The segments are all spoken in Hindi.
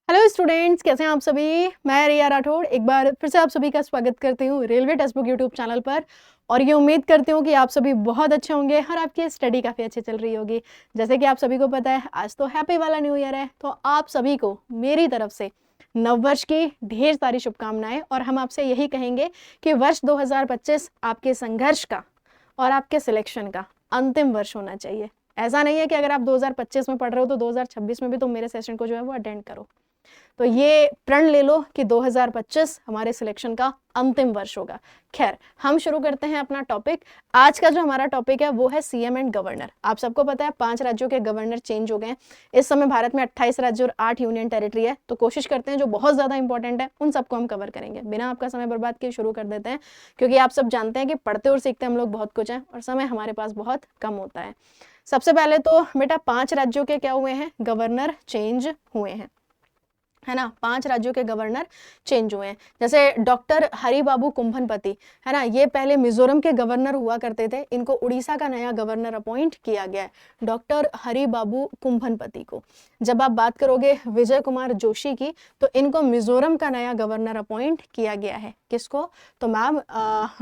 हेलो स्टूडेंट्स, कैसे हैं आप सभी। मैं रिया राठौड़ एक बार फिर से आप सभी का स्वागत करती हूँ railway text book YouTube channel पर। और ये उम्मीद करती हूँ कि आप सभी बहुत अच्छे होंगे और आपकी स्टडी काफ़ी अच्छी चल रही होगी। जैसे कि आप सभी को पता है, आज तो हैप्पी वाला न्यू ईयर है, तो आप सभी को मेरी तरफ से नववर्ष की ढेर सारी शुभकामनाएं। और हम आपसे यही कहेंगे कि वर्ष 2025 आपके संघर्ष का और आपके सिलेक्शन का अंतिम वर्ष होना चाहिए। ऐसा नहीं है कि अगर आप 2025 में पढ़ रहे हो तो 2026 में भी तुम मेरे सेशन को जो है वो अटेंड करो। तो ये प्रण ले लो कि 2025 हमारे सिलेक्शन का अंतिम वर्ष होगा। खैर, हम शुरू करते हैं अपना टॉपिक। आज का जो हमारा टॉपिक है वो है सीएम एंड गवर्नर। आप सबको पता है 5 राज्यों के गवर्नर चेंज हो गए हैं। इस समय भारत में 28 राज्य और 8 यूनियन टेरिटरी है। तो कोशिश करते हैं जो बहुत ज़्यादा इंपॉर्टेंट है उन सबको हम कवर करेंगे। बिना आपका समय बर्बाद किए शुरू कर देते हैं, क्योंकि आप सब जानते हैं कि पढ़ते और सीखते हम लोग बहुत कुछ हैं और समय हमारे पास बहुत कम होता है। सबसे पहले तो बेटा 5 राज्यों के क्या हुए हैं, गवर्नर चेंज हुए हैं, है ना। 5 राज्यों के गवर्नर चेंज हुए हैं। जैसे डॉक्टर हरिबाबू कुंभनपति, है ना, ये पहले मिजोरम के गवर्नर हुआ करते थे। इनको उड़ीसा का नया गवर्नर अपॉइंट किया गया है, डॉक्टर हरिबाबू कुंभनपति को। जब आप बात करोगे विजय कुमार जोशी की, तो इनको मिजोरम का नया गवर्नर अपॉइंट किया गया है। किसको? तो मैम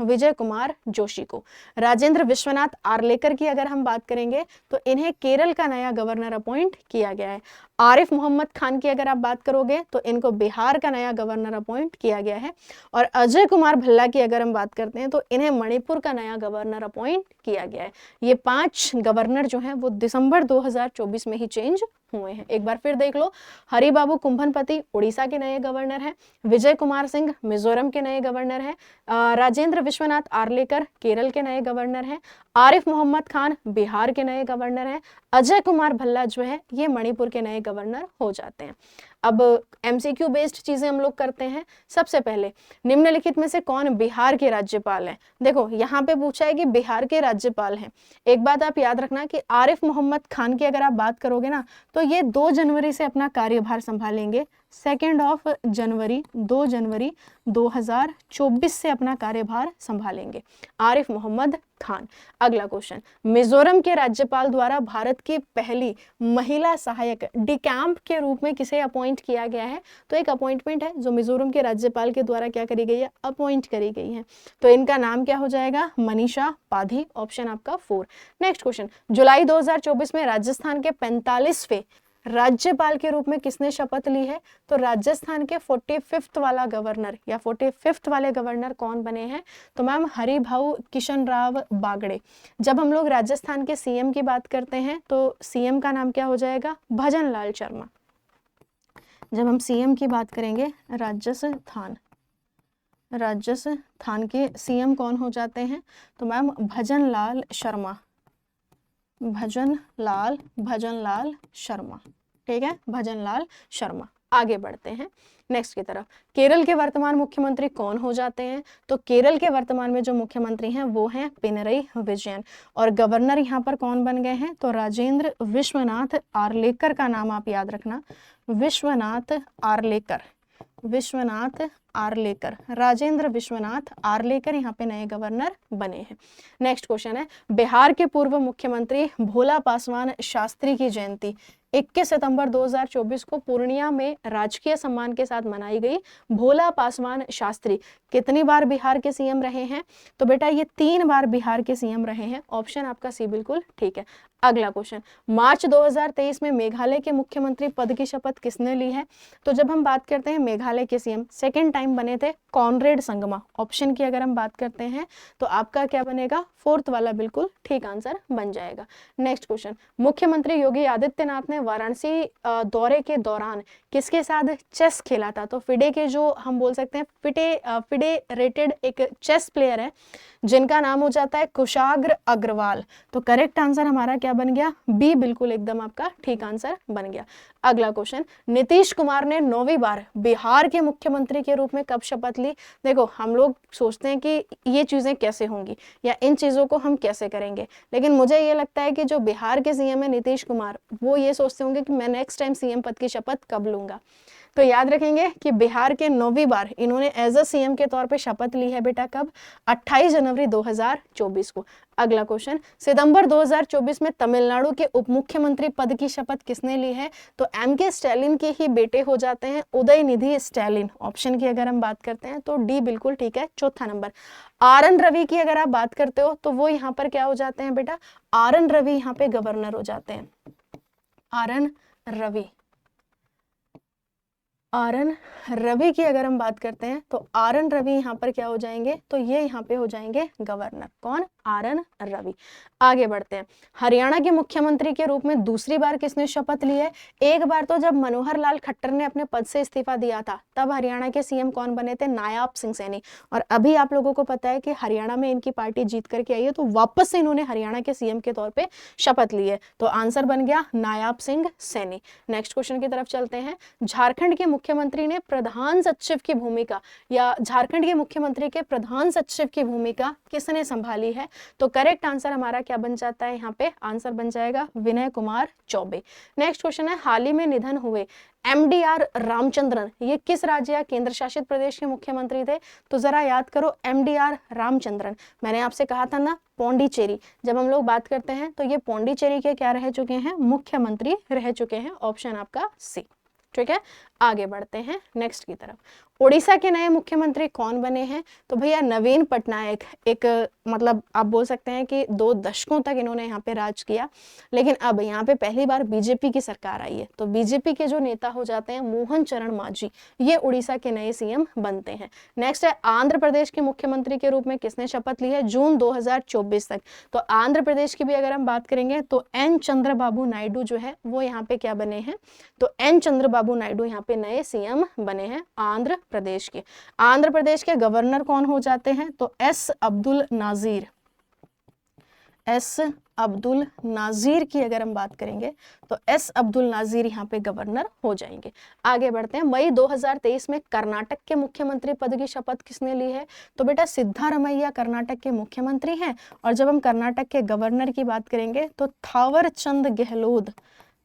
विजय कुमार जोशी को। राजेंद्र विश्वनाथ आर्लेकर की अगर हम बात करेंगे तो इन्हें केरल का नया गवर्नर अपॉइंट किया गया है। आरिफ मोहम्मद खान की अगर आप बात करोगे तो इनको बिहार का नया गवर्नर अपॉइंट किया गया है। और अजय कुमार भल्ला की अगर हम बात करते हैं तो इन्हें मणिपुर का नया गवर्नर अपॉइंट किया गया है। ये 5 गवर्नर जो हैं वो दिसंबर 2024 में ही चेंज हुए हैं। एक बार फिर देख लो, हरिबाबू कुंभनपति उड़ीसा के नए गवर्नर हैं, विजय कुमार सिंह मिजोरम के नए गवर्नर हैं, राजेंद्र विश्वनाथ आर्लेकर केरल के नए गवर्नर हैं, आरिफ मोहम्मद खान बिहार के नए गवर्नर हैं, अजय कुमार भल्ला जो है ये मणिपुर के नए गवर्नर हो जाते हैं। अब एमसीक्यू बेस्ड चीजें हम लोग करते हैं। सबसे पहले, निम्नलिखित में से कौन बिहार के राज्यपाल हैं? देखो यहाँ पे पूछा है कि बिहार के राज्यपाल हैं। एक बात आप याद रखना कि आरिफ मोहम्मद खान की अगर आप बात करोगे ना, तो ये 2 जनवरी से अपना कार्यभार संभालेंगे। 2 जनवरी 2 जनवरी 2024 से अपना कार्यभार संभालेंगे आरिफ मोहम्मद खान। अगला क्वेश्चन, मिजोरम के राज्यपाल द्वारा भारत की पहली महिला सहायक डिकैम्प के रूप में किसे अपॉइंट किया गया है? तो एक अपॉइंटमेंट है जो मिजोरम के राज्यपाल के द्वारा क्या करी गई है, अपॉइंट करी गई है। तो इनका नाम क्या हो जाएगा? मनीषा पाधी। ऑप्शन आपका 4। नेक्स्ट क्वेश्चन, जुलाई 2024 में राजस्थान के 45वें राज्यपाल के रूप में किसने शपथ ली है? तो राजस्थान के 45th वाला गवर्नर या 45th वाले गवर्नर कौन बने हैं? तो मैम हरिभाऊ किशन राव बागड़े। जब हम लोग राजस्थान के सीएम की बात करते हैं तो सीएम का नाम क्या हो जाएगा? भजन लाल शर्मा। जब हम सीएम की बात करेंगे राजस्थान के सीएम कौन हो जाते हैं? तो मैम भजन लाल शर्मा। भजन लाल शर्मा, ठीक है, भजन लाल शर्मा। आगे बढ़ते हैं नेक्स्ट की तरफ। केरल के वर्तमान मुख्यमंत्री कौन हो जाते हैं? तो केरल के वर्तमान में जो मुख्यमंत्री हैं वो हैं पिनरई विजयन। और गवर्नर यहाँ पर कौन बन गए हैं? तो राजेंद्र विश्वनाथ आर्लेकर का नाम आप याद रखना, विश्वनाथ आर्लेकर, राजेंद्र विश्वनाथ आर्लेकर यहाँ पे नए गवर्नर बने हैं। नेक्स्ट क्वेश्चन है, बिहार के पूर्व मुख्यमंत्री भोला पासवान शास्त्री की जयंती 21 सितंबर 2024 को पूर्णिया में राजकीय सम्मान के साथ मनाई गई। भोला पासवान शास्त्री कितनी बार बिहार के सीएम रहे हैं? तो बेटा ये 3 बार बिहार के सीएम रहे हैं। ऑप्शन आपका सी बिल्कुल ठीक है। अगला क्वेश्चन, मार्च 2023 में मेघालय के मुख्यमंत्री पद की शपथ किसने ली है? तो जब हम बात करते हैं मेघालय के सीएम सेकेंड टाइम बने थे कॉनरेड संगमा। ऑप्शन की अगर हम बात करते हैं तो आपका क्या बनेगा? 4th वाला बिल्कुल ठीक आंसर बन जाएगा। नेक्स्ट क्वेश्चन, मुख्यमंत्री योगी आदित्यनाथ ने वाराणसी दौरे के दौरान किसके साथ चेस खेला था? तो फिडे के जो हम बोल सकते हैं फिडे रेटेड एक चेस प्लेयर है जिनका नाम हो जाता है कुशाग्र अग्रवाल। तो करेक्ट आंसर हमारा क्या बन गया? बी बिल्कुल एकदम आपका ठीक आंसर बन गया। अगला क्वेश्चन, नीतीश कुमार ने 9वीं बार बिहार के मुख्यमंत्री के रूप में कब शपथ ली? देखो हम लोग सोचते हैं कि ये चीजें कैसे होंगी या इन चीजों को हम कैसे करेंगे, लेकिन मुझे ये लगता है कि जो बिहार के सीएम है नीतीश कुमार, वो ये सोचते होंगे कि मैं नेक्स्ट टाइम सीएम पद की शपथ कब लूंगा। तो याद रखेंगे कि बिहार के 9वीं बार इन्होंने एज अ सीएम के तौर पे शपथ ली है बेटा, कब? 28 जनवरी 2024 को। अगला क्वेश्चन, सितंबर 2024 में तमिलनाडु के उप मुख्यमंत्री पद की शपथ किसने ली है? तो एम के स्टैलिन के ही बेटे हो जाते हैं, उदयनिधि स्टैलिन। ऑप्शन की अगर हम बात करते हैं तो डी बिल्कुल ठीक है। चौथा नंबर, आर एन रवि की अगर आप बात करते हो तो वो यहाँ पर क्या हो जाते हैं बेटा? आर एन रवि यहाँ पे गवर्नर हो जाते हैं। R N Ravi, R N Ravi की अगर हम बात करते हैं तो आर एन रवि यहाँ पर क्या हो जाएंगे? तो ये यहाँ पे हो जाएंगे गवर्नर। कौन? R N Ravi. आगे बढ़ते हैं, हरियाणा के मुख्यमंत्री के रूप में दूसरी बार किसने शपथ ली है? एक बार तो जब मनोहर लाल खट्टर ने अपने पद से इस्तीफा दिया था तब हरियाणा के सीएम कौन बने थे? नायाब सिंह सैनी। और अभी आप लोगों को पता है कि हरियाणा में इनकी पार्टी जीत करके आई है, तो वापस से इन्होंने हरियाणा के सीएम के तौर पर शपथ ली है। तो आंसर बन गया नायाब सिंह सैनी। नेक्स्ट क्वेश्चन की तरफ चलते हैं, झारखंड के मुख्यमंत्री ने प्रधान सचिव की भूमिका, या झारखंड के मुख्यमंत्री के प्रधान सचिव की भूमिका किसने संभाली है? तो करेक्ट आंसर हमारा क्या बन जाता है? यहाँ पे आंसर बन जाएगा विनय कुमार चौबे। नेक्स्ट क्वेश्चन है, हाल ही में निधन हुए एमडीआर रामचंद्रन, ये किस राज्य या केंद्र शासित प्रदेश के मुख्यमंत्री थे? तो जरा याद करो, एमडीआर रामचंद्रन, मैंने आपसे कहा था ना पौंडीचेरी, जब हम लोग बात करते हैं तो ये पौंडीचेरी के क्या रह चुके हैं? मुख्यमंत्री रह चुके हैं। ऑप्शन आपका सी। ठीक है, आगे बढ़ते हैं नेक्स्ट की तरफ। उड़ीसा के नए मुख्यमंत्री कौन बने हैं? तो भैया नवीन पटनायक। एक मतलब आप बोल सकते हैं कि 2 दशकों तक इन्होंने यहाँ पे राज किया, लेकिन अब यहाँ पे पहली बार बीजेपी की सरकार आई है, तो बीजेपी के जो नेता हो जाते हैं मोहन चरण मांझी, ये उड़ीसा के नए सीएम बनते हैं। नेक्स्ट है, आंध्र प्रदेश के मुख्यमंत्री के रूप में किसने शपथ ली है जून 2024 तक? तो आंध्र प्रदेश की भी अगर हम बात करेंगे तो एन चंद्रबाबू नायडू जो है वो यहाँ पे क्या बने हैं? तो एन चंद्रबाबू नायडू यहाँ पे नए सीएम बने हैं आंध्र प्रदेश के। आंध्र प्रदेश के गवर्नर कौन हो जाते हैं? तो एस अब्दुल नाजीर। एस अब्दुल नाजीर की अगर हम बात करेंगे तो एस अब्दुल नाजीर यहाँ पे गवर्नर हो जाएंगे। आगे बढ़ते हैं, मई 2023 में कर्नाटक के मुख्यमंत्री पद की शपथ किसने ली है? तो बेटा सिद्धारमैया कर्नाटक के मुख्यमंत्री हैं, और जब हम कर्नाटक के गवर्नर की बात करेंगे तो थावर चंद गहलोत,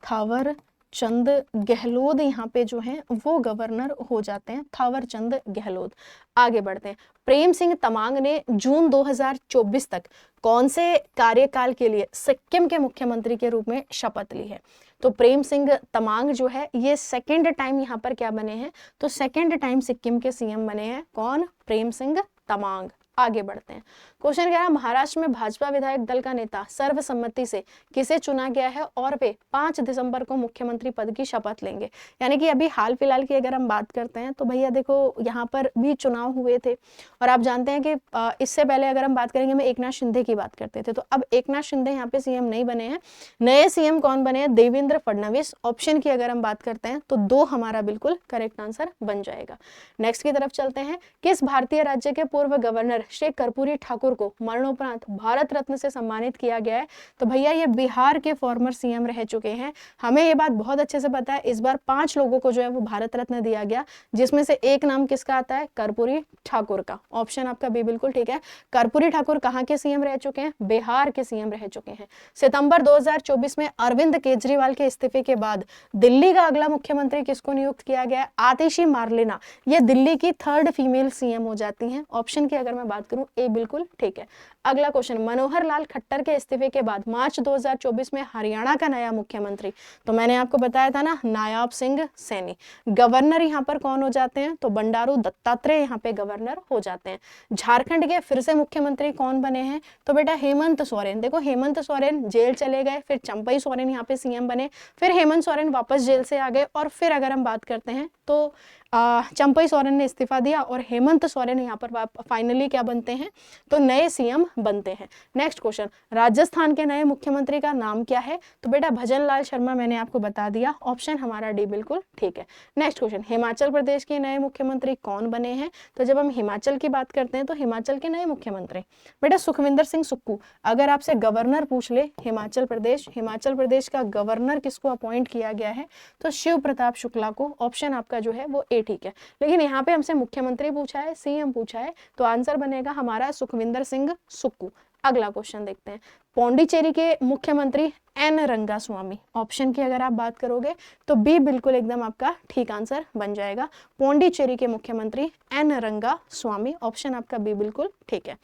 थावर चंद गहलोत यहाँ पे जो हैं वो गवर्नर हो जाते हैं, थावर चंद गहलोत। आगे बढ़ते हैं, प्रेम सिंह तमांग ने जून 2024 तक कौन से कार्यकाल के लिए सिक्किम के मुख्यमंत्री के रूप में शपथ ली है? तो प्रेम सिंह तमांग जो है ये सेकेंड टाइम यहाँ पर क्या बने हैं? तो सेकेंड टाइम सिक्किम के सीएम बने हैं। कौन? प्रेम सिंह तमांग। आगे बढ़ते हैं, क्वेश्चन कह रहा है, महाराष्ट्र में भाजपा विधायक दल का नेता सर्वसम्मति से किसे चुना गया है और वे 5 दिसंबर को मुख्यमंत्री पद की शपथ लेंगे? यानी कि अभी हाल फिलहाल की अगर हम बात करते हैं तो भैया देखो यहाँ पर भी चुनाव हुए थे, और आप जानते हैं कि इससे पहले अगर हम बात करेंगे, मैं एकनाथ शिंदे की बात करते थे, तो अब एकनाथ शिंदे यहाँ पे सीएम नहीं बने हैं। नए सीएम कौन बने हैं? देवेंद्र फडणवीस। ऑप्शन की अगर हम बात करते हैं तो 2 हमारा बिल्कुल करेक्ट आंसर बन जाएगा। नेक्स्ट की तरफ चलते हैं, किस भारतीय राज्य के पूर्व गवर्नर श्री कर्पूरी ठाकुर को मरणोपरांत भारत रत्न से सम्मानित किया गया है? तो भैया ये बिहार के फॉर्मर सीएम रह चुके हैं। हमें ये बात बहुत अच्छे से पता है, इस बार 5 लोगों को जो है वो भारत रत्न दिया गया, जिसमें से एक नाम किसका आता है? कर्पूरी ठाकुर का। ऑप्शन आपका बी बिल्कुल ठीक है। कर्पूरी ठाकुर कहाँ के सीएम रह चुके हैं? बिहार के सीएम रह चुके हैं। सितंबर 2024 में अरविंद केजरीवाल के इस्तीफे के बाद दिल्ली का अगला मुख्यमंत्री किसको नियुक्त किया गया है? आतिशी मार्लेना। ये दिल्ली की 3rd फीमेल सीएम हो जाती हैं। ऑप्शन की अगर मैं बात करूं, ए बिल्कुल ठीक है। अगला क्वेश्चन, मनोहर लाल खट्टर के इस्तीफे के बाद मार्च 2024 में हरियाणा का नया मुख्यमंत्री, तो मैंने आपको बताया था ना, नायाब सिंह सैनी। गवर्नर यहाँ पर कौन हो जाते हैं? तो बंडारू दत्तात्रेय यहाँ पे गवर्नर हो जाते हैं। झारखंड के फिर से मुख्यमंत्री कौन बने हैं? तो बेटा हेमंत सोरेन। देखो हेमंत सोरेन जेल चले गए, फिर चंपई सोरेन यहाँ पे सीएम बने, फिर हेमंत सोरेन वापस जेल से आ गए, और फिर अगर हम बात करते हैं तो चंपई सोरेन ने इस्तीफा दिया और हेमंत सोरेन यहाँ पर फाइनली क्या बनते हैं? तो नए सीएम बनते हैं। नेक्स्ट क्वेश्चन, राजस्थान के नए मुख्यमंत्री का नाम क्या है? तो बेटा भजन लाल शर्मा, मैंने आपको बता दिया। ऑप्शन हमारा डी बिल्कुल ठीक है। नेक्स्ट क्वेश्चन, हिमाचल प्रदेश के नए मुख्यमंत्री कौन बने हैं? तो जब हम हिमाचल की बात करते हैं तो हिमाचल के नए मुख्यमंत्री बेटा सुखविंदर सिंह सुक्खू। अगर आपसे गवर्नर पूछ ले हिमाचल प्रदेश का गवर्नर किसको अपॉइंट किया गया है? तो शिव प्रताप शुक्ला को। ऑप्शन आपका जो है वो ए ठीक है, लेकिन यहाँ पे हमसे मुख्यमंत्री पूछा है, सीएम पूछा है, तो आंसर बनेगा हमारा सुखविंदर सिंह सुक्खू। अगला क्वेश्चन देखते हैं, पौंडीचेरी के मुख्यमंत्री एन रंगास्वामी। ऑप्शन की अगर आप बात करोगे तो बी बिल्कुल एकदम आपका ठीक आंसर बन जाएगा। पौंडीचेरी के मुख्यमंत्री एन रंगास्वामी, ऑप्शन आपका बी बिल्कुल ठीक है।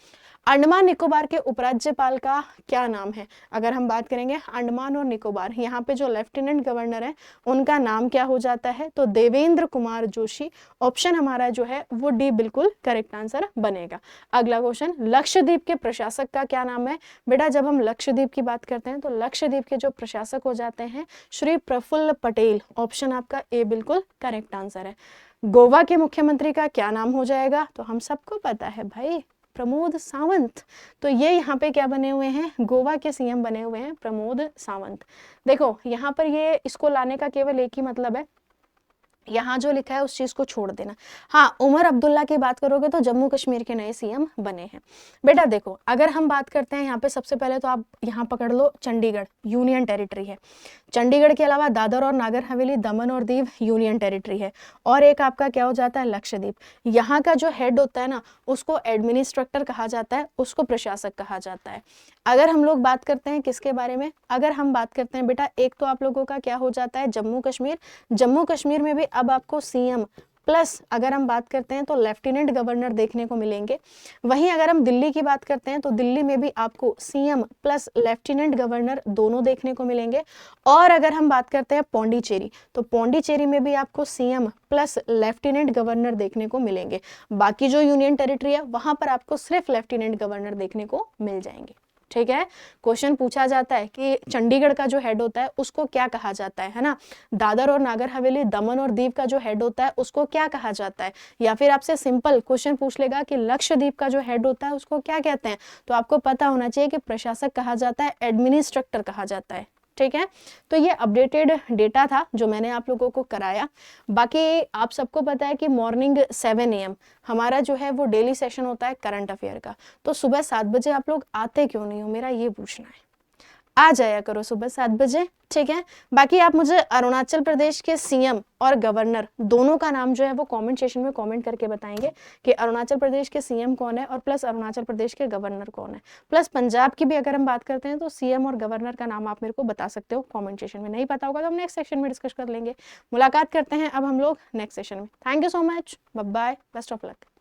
अंडमान निकोबार के उपराज्यपाल का क्या नाम है? अगर हम बात करेंगे अंडमान और निकोबार, यहाँ पे जो लेफ्टिनेंट गवर्नर है उनका नाम क्या हो जाता है? तो देवेंद्र कुमार जोशी। ऑप्शन हमारा जो है वो डी बिल्कुल करेक्ट आंसर बनेगा। अगला क्वेश्चन, लक्षद्वीप के प्रशासक का क्या नाम है? बेटा जब हम लक्षद्वीप की बात करते हैं तो लक्षद्वीप के जो प्रशासक हो जाते हैं श्री प्रफुल्ल पटेल। ऑप्शन आपका ए बिल्कुल करेक्ट आंसर है। गोवा के मुख्यमंत्री का क्या नाम हो जाएगा? तो हम सबको पता है भाई, प्रमोद सावंत। तो ये यहाँ पे क्या बने हुए हैं? गोवा के सीएम बने हुए हैं प्रमोद सावंत। देखो यहाँ पर ये इसको लाने का केवल एक ही मतलब है, यहाँ जो लिखा है उस चीज को छोड़ देना। हाँ, उमर अब्दुल्ला की बात करोगे तो जम्मू कश्मीर के नए सीएम बने हैं। बेटा देखो अगर हम बात करते हैं यहाँ पे, सबसे पहले तो आप यहाँ पकड़ लो, चंडीगढ़ यूनियन टेरिटरी है। चंडीगढ़ के अलावा दादर और नागर हवेली, दमन और दीव यूनियन टेरिटरी है। और एक आपका क्या हो जाता है? लक्षद्वीप। यहाँ का जो हेड होता है ना उसको एडमिनिस्ट्रेटर कहा जाता है, उसको प्रशासक कहा जाता है। अगर हम लोग बात करते हैं किसके बारे में, अगर हम बात करते हैं बेटा, एक तो आप लोगों का क्या हो जाता है? जम्मू कश्मीर। जम्मू कश्मीर में भी अब आपको सीएम प्लस अगर हम बात करते हैं तो लेफ्टिनेंट गवर्नर देखने को मिलेंगे। वहीं अगर हम दिल्ली की बात करते हैं तो दिल्ली में भी आपको सीएम प्लस लेफ्टिनेंट गवर्नर दोनों देखने को मिलेंगे। और अगर हम बात करते हैं पौंडीचेरी, तो पौंडीचेरी में भी आपको सीएम प्लस लेफ्टिनेंट गवर्नर देखने को मिलेंगे। बाकी जो यूनियन टेरिटरी है वहां पर आपको सिर्फ लेफ्टिनेंट गवर्नर देखने को मिल जाएंगे। ठीक है, क्वेश्चन पूछा जाता है कि चंडीगढ़ का जो हेड होता है उसको क्या कहा जाता है ना? दादर और नागर हवेली, दमन और दीव का जो हेड होता है उसको क्या कहा जाता है? या फिर आपसे सिंपल क्वेश्चन पूछ लेगा कि लक्षद्वीप का जो हेड होता है उसको क्या कहते हैं, तो आपको पता होना चाहिए कि प्रशासक कहा जाता है, एडमिनिस्ट्रेटर कहा जाता है। ठीक है, तो ये अपडेटेड डेटा था जो मैंने आप लोगों को कराया। बाकी आप सबको पता है कि मॉर्निंग 7 AM हमारा जो है वो डेली सेशन होता है करंट अफेयर का। तो सुबह 7 बजे आप लोग आते क्यों नहीं हो, मेरा ये पूछना है। आ जाया करो सुबह 7 बजे। ठीक है, बाकी आप मुझे अरुणाचल प्रदेश के सीएम और गवर्नर दोनों का नाम जो है वो कमेंट सेशन में कमेंट करके बताएंगे कि अरुणाचल प्रदेश के सीएम कौन है और प्लस अरुणाचल प्रदेश के गवर्नर कौन है। प्लस पंजाब की भी अगर हम बात करते हैं तो सीएम और गवर्नर का नाम आप मेरे को बता सकते हो कमेंट सेशन में। नहीं पता होगा तो हम नेक्स्ट सेशन में डिस्कस कर लेंगे। मुलाकात करते हैं अब हम लोग नेक्स्ट सेशन में। Thank you so much, bye bye, best of luck.